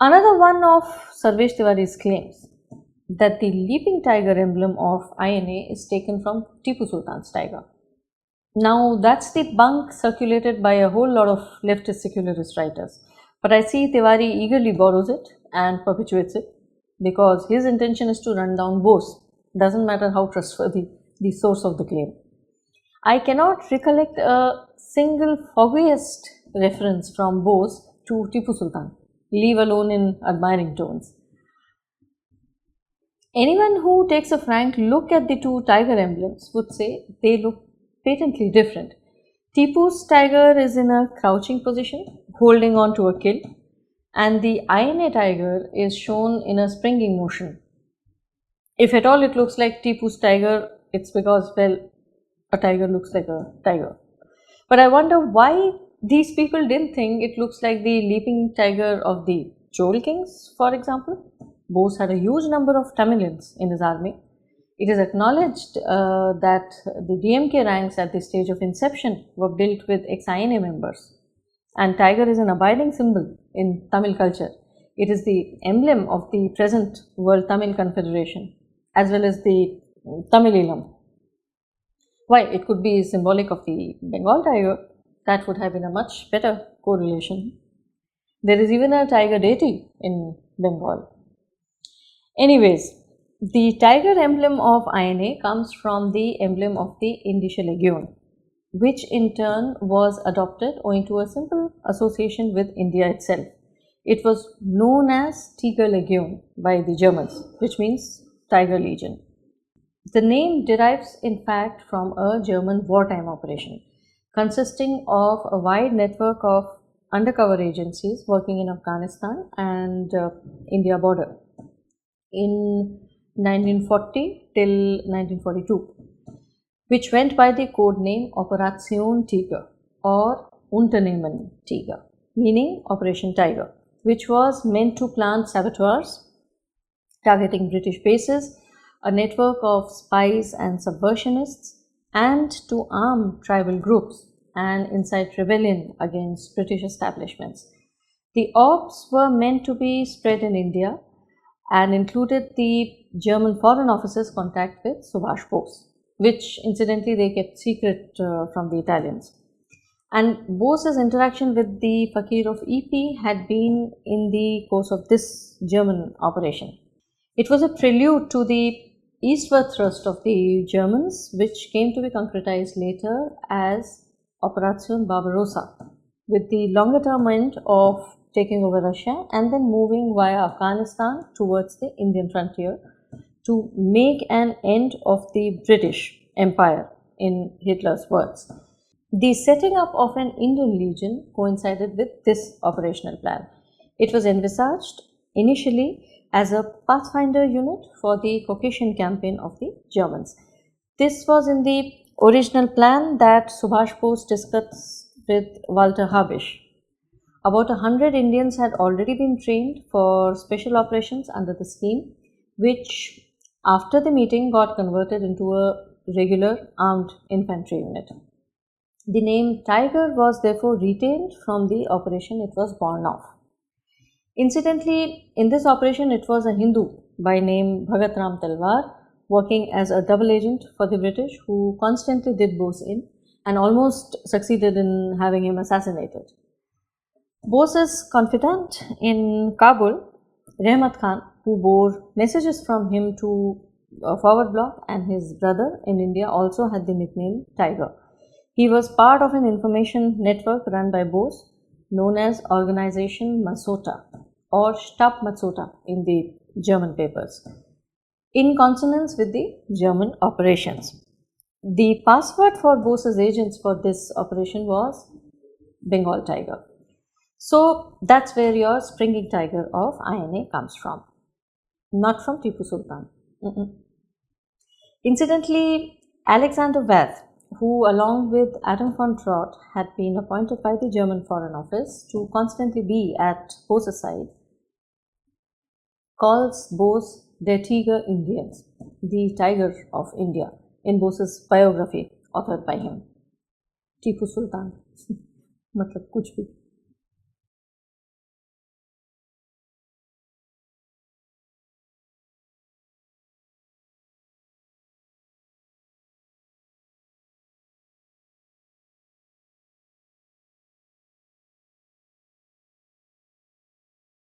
Another one of Sarvesh Tiwari's claims that the leaping tiger emblem of INA is taken from Tipu Sultan's tiger. Now, that's the bunk circulated by a whole lot of leftist secularist writers, but I see Tiwari eagerly borrows it and perpetuates it because his intention is to run down Bose. Doesn't matter how trustworthy the source of the claim. I cannot recollect a single foggiest reference from Bose to Tipu Sultan, leave alone in admiring tones. Anyone who takes a frank look at the two tiger emblems would say they look patently different. Tipu's tiger is in a crouching position, holding on to a kill, and the INA tiger is shown in a springing motion. If at all it looks like Tipu's tiger, it's because, well, a tiger looks like a tiger. But I wonder why these people didn't think it looks like the leaping tiger of the Chol kings, for example. Bose had a huge number of Tamilians in his army. It is acknowledged that the DMK ranks at the stage of inception were built with ex-INA members. And tiger is an abiding symbol in Tamil culture. It is the emblem of the present World Tamil Confederation as well as the Tamileelam. Why? It could be symbolic of the Bengal tiger. That would have been a much better correlation. There is even a tiger deity in Bengal. Anyways, the tiger emblem of INA comes from the emblem of the Indische Legion, which in turn was adopted owing to a simple association with India itself. It was known as Tiger Legion by the Germans, which means Tiger Legion. The name derives in fact from a German wartime operation consisting of a wide network of undercover agencies working in Afghanistan and India border in 1940 till 1942, which went by the code name Operation Tiger or Unternehmen Tiger, meaning Operation Tiger, which was meant to plant saboteurs targeting British bases, a network of spies and subversionists, and to arm tribal groups and incite rebellion against British establishments. The ops were meant to be spread in India and included the German foreign officer's contact with Subhash Bose, which incidentally they kept secret from the Italians. And Bose's interaction with the Fakir of EP had been in the course of this German operation. It was a prelude to the eastward thrust of the Germans, which came to be concretized later as Operation Barbarossa, with the longer term end of taking over Russia and then moving via Afghanistan towards the Indian frontier to make an end of the British Empire, in Hitler's words. The setting up of an Indian Legion coincided with this operational plan. It was envisaged initially as a pathfinder unit for the Caucasian campaign of the Germans. This was in the original plan that Subhash Bose discussed with Walter Habisch. About 100 Indians had already been trained for special operations under the scheme, which after the meeting got converted into a regular armed infantry unit. The name Tiger was therefore retained from the operation it was born of. Incidentally, in this operation it was a Hindu by name Bhagat Ram Talwar working as a double agent for the British who constantly did Bose in and almost succeeded in having him assassinated. Bose's confidant in Kabul, Rehmat Khan, who bore messages from him to Forward Bloc, and his brother in India also had the nickname Tiger. He was part of an information network run by Bose known as Organization Masota or Stab Masota in the German papers, in consonance with the German operations. The password for Bose's agents for this operation was Bengal Tiger. So that's where your springing tiger of INA comes from, not from Tipu Sultan. Incidentally, Alexander Wath, who along with Adam von Trott had been appointed by the German Foreign Office to constantly be at Bose's side, calls Bose der Tiger Indiens, the Tiger of India, in Bose's biography authored by him. Tipu Sultan, matlab kuch bhi.